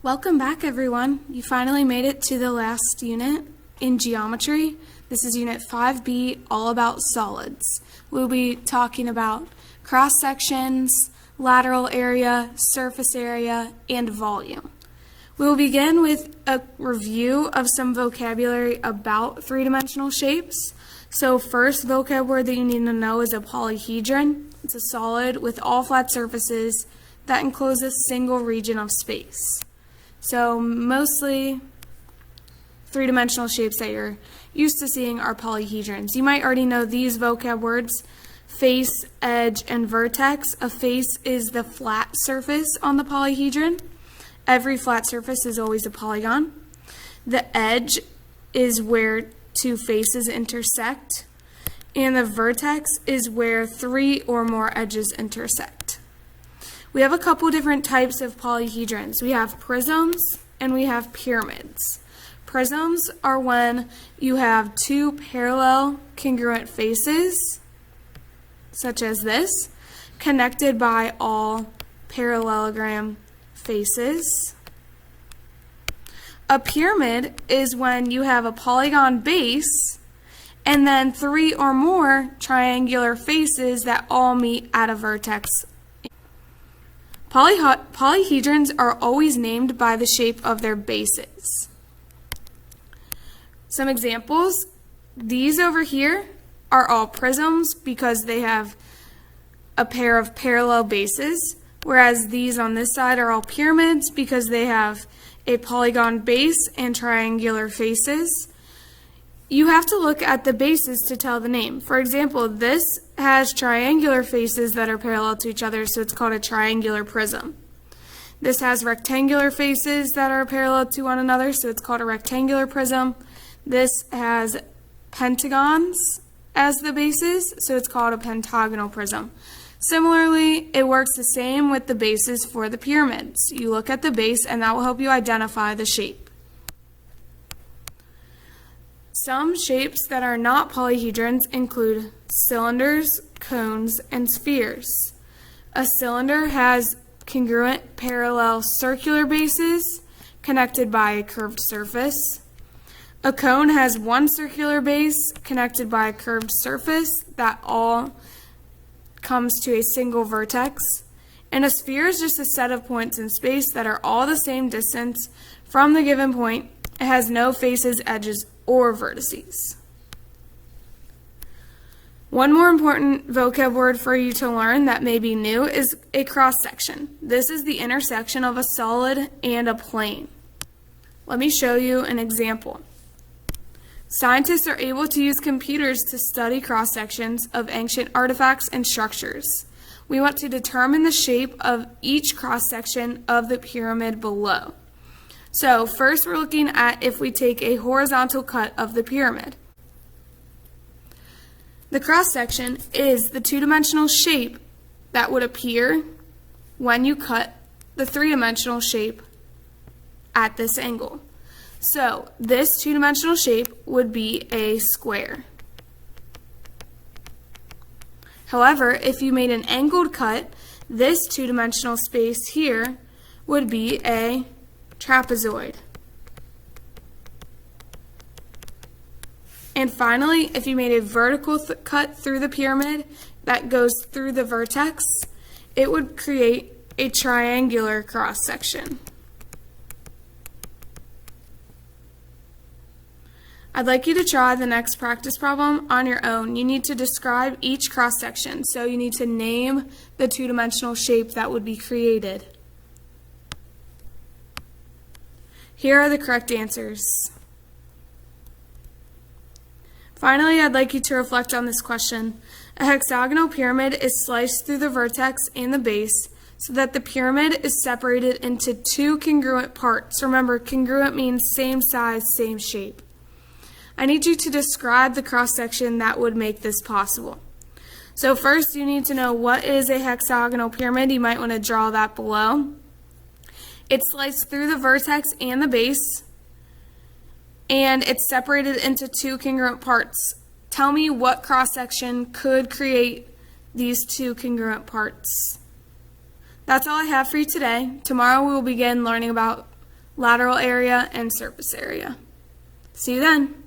Welcome back, everyone. You finally made it to the last unit in geometry. This is Unit 5B, all about solids. We'll be talking about cross-sections, lateral area, surface area, and volume. We'll begin with a review of some vocabulary about three-dimensional shapes. So first vocab word that you need to know is a polyhedron. It's a solid with all flat surfaces that encloses a single region of space. So mostly three-dimensional shapes that you're used to seeing are polyhedrons. You might already know these vocab words: face, edge, and vertex. A face is the flat surface on the polyhedron. Every flat surface is always a polygon. The edge is where two faces intersect, and the vertex is where three or more edges intersect. We have a couple different types of polyhedrons. We have prisms and we have pyramids. Prisms are when you have two parallel congruent faces, such as this, connected by all parallelogram faces. A pyramid is when you have a polygon base and then three or more triangular faces that all meet at a vertex. Polyhedrons are always named by the shape of their bases. Some examples: these over here are all prisms because they have a pair of parallel bases, whereas these on this side are all pyramids because they have a polygon base and triangular faces. You have to look at the bases to tell the name. For example, this has triangular faces that are parallel to each other, so it's called a triangular prism. This has rectangular faces that are parallel to one another, so it's called a rectangular prism. This has pentagons as the bases, so it's called a pentagonal prism. Similarly, it works the same with the bases for the pyramids. You look at the base, and that will help you identify the shape. Some shapes that are not polyhedrons include cylinders, cones, and spheres. A cylinder has congruent parallel circular bases connected by a curved surface. A cone has one circular base connected by a curved surface that all comes to a single vertex. And a sphere is just a set of points in space that are all the same distance from the given point. It has no faces, edges, or vertices. One more important vocab word for you to learn that may be new is a cross-section. This is the intersection of a solid and a plane. Let me show you an example. Scientists are able to use computers to study cross-sections of ancient artifacts and structures. We want to determine the shape of each cross-section of the pyramid below. So first we're looking at if we take a horizontal cut of the pyramid. The cross-section is the two-dimensional shape that would appear when you cut the three-dimensional shape at this angle. So this two-dimensional shape would be a square. However, if you made an angled cut, this two-dimensional space here would be a trapezoid. And finally, if you made a vertical cut through the pyramid that goes through the vertex, it would create a triangular cross-section. I'd like you to try the next practice problem on your own. You need to describe each cross-section, so you need to name the two-dimensional shape that would be created. Here are the correct answers. Finally, I'd like you to reflect on this question. A hexagonal pyramid is sliced through the vertex and the base so that the pyramid is separated into two congruent parts. Remember, congruent means same size, same shape. I need you to describe the cross-section that would make this possible. So first, you need to know what is a hexagonal pyramid. You might want to draw that below. It's sliced through the vertex and the base, and it's separated into two congruent parts. Tell me what cross-section could create these two congruent parts. That's all I have for you today. Tomorrow we will begin learning about lateral area, and surface area. See you then.